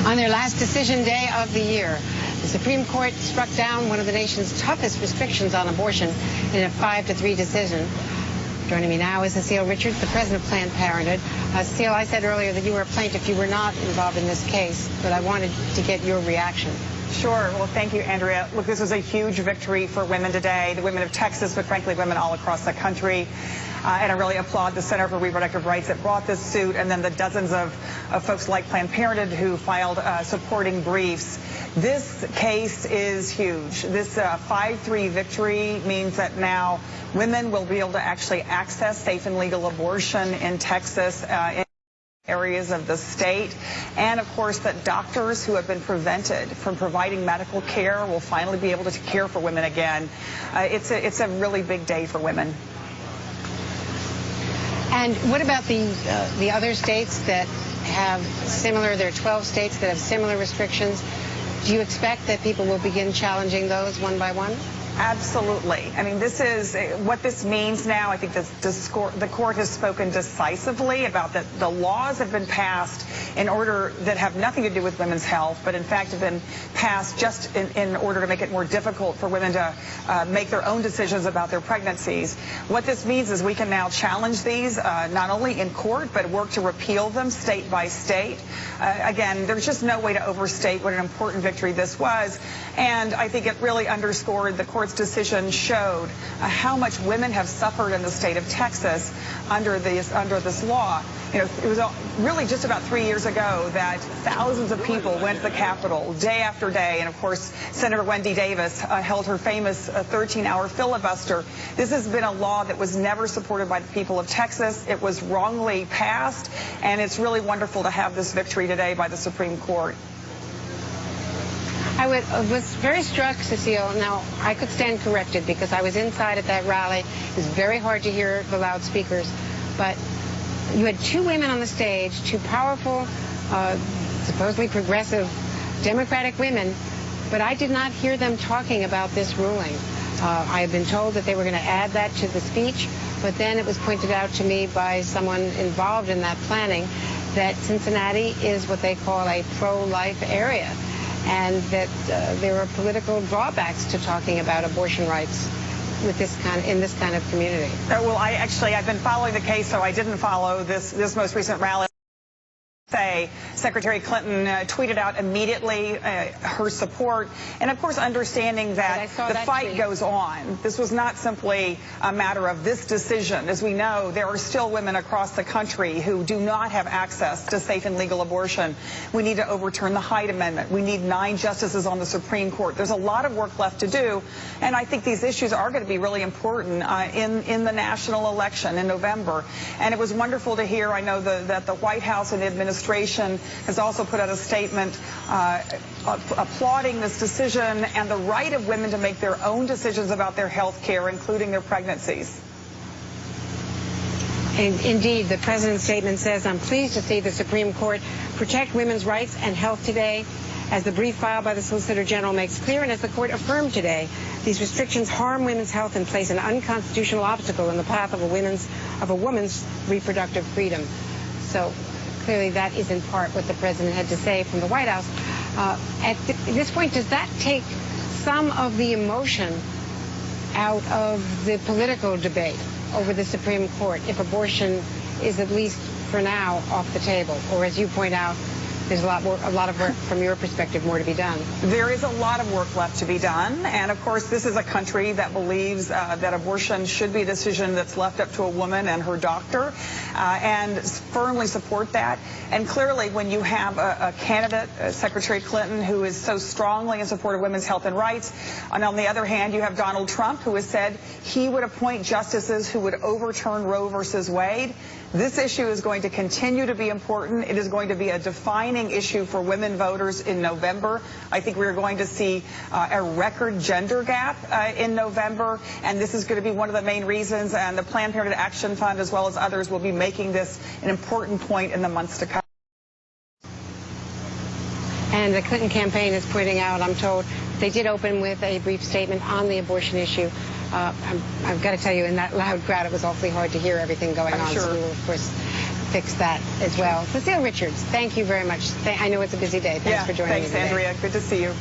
On their last decision day of the year, the Supreme Court struck down one of the nation's toughest restrictions on abortion in a 5-3 decision. Joining me now is Cecile Richards, the president of Planned Parenthood. Cecile, I said earlier that you were a plaintiff. You were not involved in this case, but I wanted to get your reaction. Sure. Well, thank you, Andrea. Look, this was a huge victory for women today, the women of Texas, but frankly, women all across the country. And I really applaud the Center for Reproductive Rights that brought this suit, and then the dozens of folks like Planned Parenthood who filed supporting briefs. This case is huge. This 5-3 victory means that now women will be able to actually access safe and legal abortion in Texas, in areas of the state, and of course that doctors who have been prevented from providing medical care will finally be able to care for women again. It's a really big day for women. And what about the other states that have similar, there are 12 states that have similar restrictions. Do you expect that people will begin challenging those one by one? Absolutely. I mean, this is what this means now. I think the court has spoken decisively about that the laws have been passed in order that have nothing to do with women's health, but in fact have been passed just in order to make it more difficult for women to make their own decisions about their pregnancies. What this means is we can now challenge these not only in court, but work to repeal them state by state. Again, there's just no way to overstate what an important victory this was, and I think it really underscored the court's decision showed how much women have suffered in the state of Texas under this law. You know, it was really just about 3 years ago that thousands of people went to the Capitol day after day, and of course Senator Wendy Davis held her famous 13-hour filibuster. This has been a law that was never supported by the people of Texas. It was wrongly passed, and it's really wonderful to have this victory today by the Supreme Court. I was very struck, Cecile. Now, I could stand corrected because I was inside at that rally. It was very hard to hear the loudspeakers. But you had two women on the stage, two powerful, supposedly progressive Democratic women, but I did not hear them talking about this ruling. I had been told that they were going to add that to the speech, but then it was pointed out to me by someone involved in that planning that Cincinnati is what they call a pro-life area, and that there are political drawbacks to talking about abortion rights with in this kind of community. Well, I've been following the case, so I didn't follow this most recent rally. Secretary Clinton tweeted out immediately her support, and of course understanding that the fight goes on. This was not simply a matter of this decision. As we know, there are still women across the country who do not have access to safe and legal abortion. We need to overturn the Hyde Amendment. We need 9 justices on the Supreme Court. There's a lot of work left to do, and I think these issues are going to be really important in the national election in November. And it was wonderful to hear, I know that the White House and the administration has also put out a statement applauding this decision and the right of women to make their own decisions about their health care, including their pregnancies. And indeed, the president's statement says, "I'm pleased to see the Supreme Court protect women's rights and health today. As the brief filed by the Solicitor General makes clear, and as the court affirmed today, these restrictions harm women's health and place an unconstitutional obstacle in the path of a woman's reproductive freedom." So clearly that is in part what the president had to say from the White House. At this point, does that take some of the emotion out of the political debate over the Supreme Court if abortion is at least for now off the table? Or as you point out, there's a lot of work from your perspective more to be done. There is a lot of work left to be done, and of course this is a country that believes that abortion should be a decision that's left up to a woman and her doctor, and firmly support that. And clearly when you have a candidate, Secretary Clinton, who is so strongly in support of women's health and rights, and on the other hand you have Donald Trump, who has said he would appoint justices who would overturn Roe versus Wade, this issue is going to continue to be important. It is going to be a defining issue for women voters in November. I think we're going to see a record gender gap in November, and this is going to be one of the main reasons, and the Planned Parenthood Action Fund as well as others will be making this an important point in the months to come. And the Clinton campaign is pointing out, I'm told, they did open with a brief statement on the abortion issue. I've got to tell you, in that loud crowd, it was awfully hard to hear everything going on. Sure. So we will, of course, fix that as well. Cecile Richards, thank you very much. I know it's a busy day. Thanks for joining me today. Thanks, Andrea. Good to see you.